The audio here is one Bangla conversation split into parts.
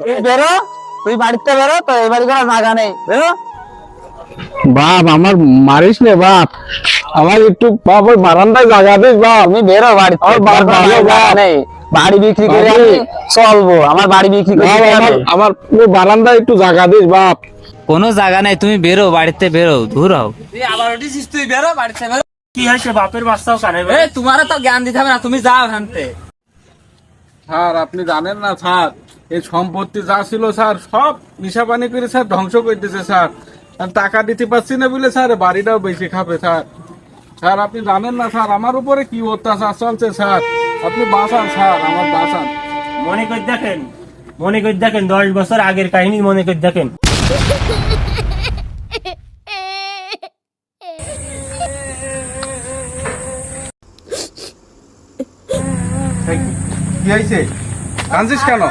বেরো, তুই বাড়িতে বেরো, তো এই বাড়ি কোনো জায়গা নেই, বেরো। বাপ আমার মারিস নে বাপ, আমার একটু বাপ ওই বারান্দায় জায়গা দিস বাপ। তুমি বেরো বাড়িতে, আমার বাপ কোনো ভালো জায়গা বাপ। নেই। বাড়ি বিক্রি করে বাড়ি- আমি চলবো, আমার বাড়ি বিক্রি করে বাপ, দিতে আমার হবে। আমার ওই বারান্দায় একটু জায়গা দিস বাপ। কোনো জায়গা নাই, তুমি বেরো, বাড়িতে বেরো, দূর হও। তুই আবার উঠিস, তুই বেরো বাড়িতে বেরো। কি হয়েছে বাপের বাচ্চাও কানে এ তোমারও তো জ্ঞান দিতে হবে না, তুমি যাও হানতে। স্যার আপনি জানেন না স্যার, এই সম্পত্তি যা ছিল স্যার সব নিশা পানি করে স্যার ধ্বংস করে দিয়েছে স্যার। আর টাকা দিতে পারছি না বলে স্যার বাড়িটাও বেশি খাবে স্যার। স্যার আপনি জানেন না স্যার আমার উপরে কি অত্যাচার চলছে স্যার। আপনি বাঁচান স্যার, আমার বাঁচান। মনে করে দেখেন, মনে করে দেখেন 10 বছর আগের কাহিনী মনে করে দেখেন। এই, কি হয়েছে, কাঁদছিস কেন?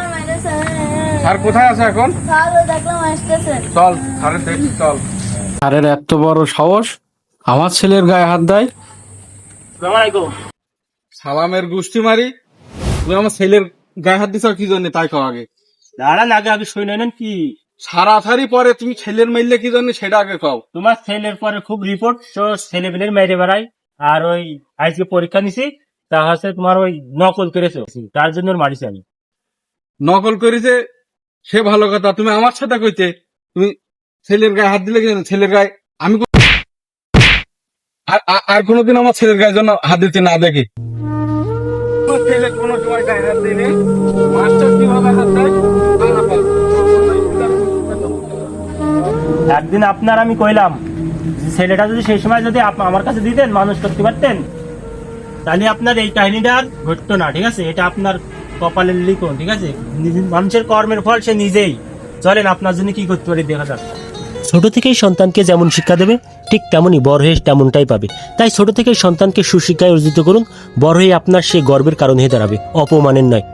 স্যার কোথায় আছে এখন? চল স্যারের দেখি চল। স্যারের এত বড় সাহস আমার ছেলের গায়ে হাত দেয়। আসসালামু আলাইকুম। সালামের গুষ্টি মারি, তুমি আমার ছেলের গায়ে হাত দিছ কি জন্য তাই কও আগে। দাঁড়ান আগে আগে শুনে নেন কি সারাসারি পরে তুমি ছেলের মাইলে কি জন্য সেটা আগে কও। তোমার ছেলের পরে খুব রিপোর্ট, তো ছেলে পেলের মেরে বেড়ায়। আর ওই আজকে পরীক্ষা নিছি, তা হচ্ছে তোমার ওই নকল করেছে, তার জন্য ওর মারিছি আমি। নকল করেছে সে ভালো কথা, তুমি আমার সাথে কইতে তুমি ছেলের গায়ে হাত দিলে কি জন্য? ছেলের গায়ে আমি আর কোনোদিন আমার ছেলের গায়ে জন্য হাত দিতে না দেখি। আমার ছেলে কোনো সময় গায়ে হাত দেয়নি, মাস্টার কিভাবে হাত দেয় তা না পারে। একদিন আপনার আমি কইলাম যে ছেলেটা যদি সেই সময় যদি আমার কাছে দিতেন, মানুষ করতে পারতেন, তাহলে আপনার এই কাহিনীটা আর ঘটতো না। ঠিক আছে, এটা আপনার কপালের লিখন। ঠিক আছে, মানুষের কর্মের ফল সে নিজেই। চলেন আপনার জন্য কি করতে পারি দেখা যাক। ছোট থেকেই সন্তানকে যেমন শিক্ষা দেবে, ঠিক তেমনই বড় হয়ে তেমনটাই পাবে। তাই ছোট থেকেই সন্তানকে সুশিক্ষায় অর্জিত করুন, বড় হয়ে আপনার সেই গর্বের কারণ হয়ে দাঁড়াবে, অপমানের নয়।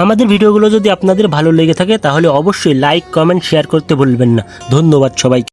আমাদের ভিডিওগুলো যদি আপনাদের ভালো লেগে থাকে তাহলে অবশ্যই লাইক, কমেন্ট, শেয়ার করতে ভুলবেন না। ধন্যবাদ সবাইকে।